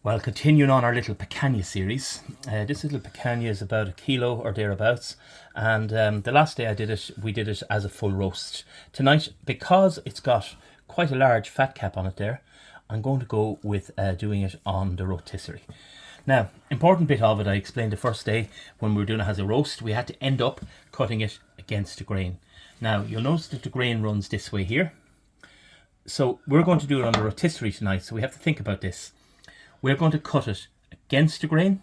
Well, continuing on our little picanha series, this little picanha is about 1 kilo or thereabouts, and the last day I did it, we did it as a full roast. Tonight, because it's got quite a large fat cap on it there, I'm going to go with doing it on the rotisserie. Now, important bit of it, I explained the first day when we were doing it as a roast, we had to end up cutting it against the grain. Now, you'll notice that the grain runs this way here. So we're going to do it on the rotisserie tonight, so we have to think about this. We're going to cut it against the grain.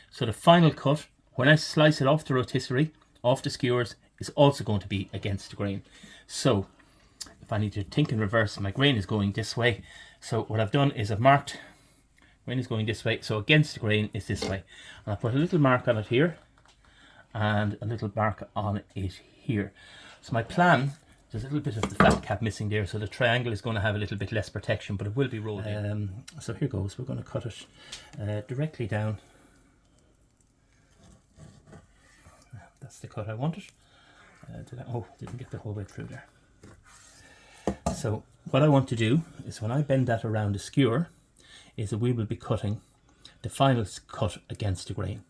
So the final cut, when I slice it off the rotisserie, off the skewers, is also going to be against the grain. So if I need to think in reverse, my grain is going this way. So what I've done is I've marked, grain is going this way, so against the grain is this way. And I put a little mark on it here and a little mark on it here. So my plan, there's a little bit of the flat cap missing there, so the triangle is going to have a little bit less protection, but it will be rolled in. So here goes, we're going to cut it directly down. That's the cut I wanted. Didn't get the whole way through there. So what I want to do is when I bend that around the skewer, is that we will be cutting the final cut against the grain.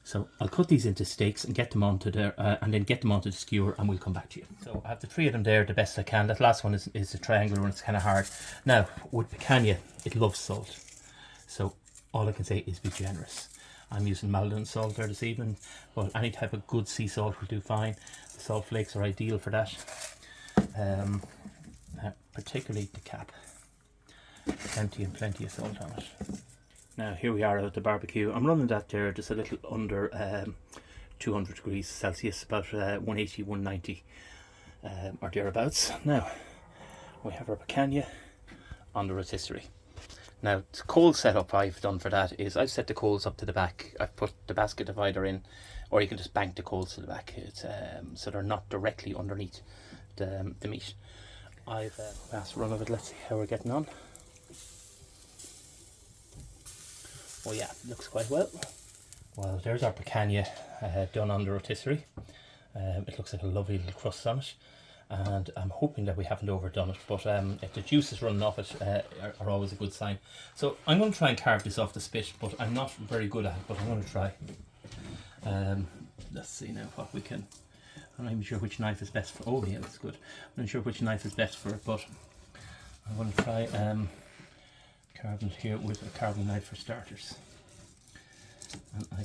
So I'll cut these into steaks and get them onto there, and then get them onto the skewer, and we'll come back to you. So I have the 3 of them there the best I can. That last one is a triangular one, it's kind of hard. Now with picanha, it loves salt, so all I can say is be generous. I'm using Maldon salt there this evening, but any type of good sea salt will do fine. The salt flakes are ideal for that, particularly the cap. Plenty and plenty of salt on it. Now here we are at the barbecue. I'm running that there just a little under 200 degrees Celsius, about 180, 190 or thereabouts. Now we have our picanha on the rotisserie. Now the coal setup I've done for that is I've set the coals up to the back. I've put the basket divider in, or you can just bank the coals to the back. It's, so they're not directly underneath the meat. I've fast run of it. Let's see how we're getting on. Oh yeah, looks quite well. Well, there's our picanha done on the rotisserie. It looks like a lovely little crust on it, and I'm hoping that we haven't overdone it, but if the juices running off it are always a good sign. So I'm going to try and carve this off the spit, but I'm not very good at it, but I'm going to try. Let's see now what we can. I'm not even sure which knife is best for. Oh yeah, that's good. I'm not sure which knife is best for it, but I'm going to try carving it here with a carving knife for starters. And I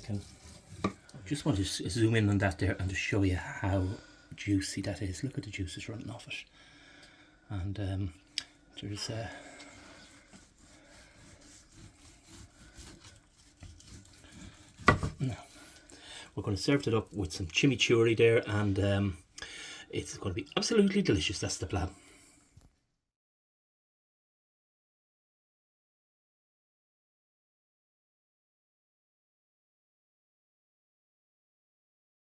just want to zoom in on that there and to show you how juicy that is. Look at the juices running off it. And there's now we're going to serve it up with some chimichurri there, and it's going to be absolutely delicious. That's the plan.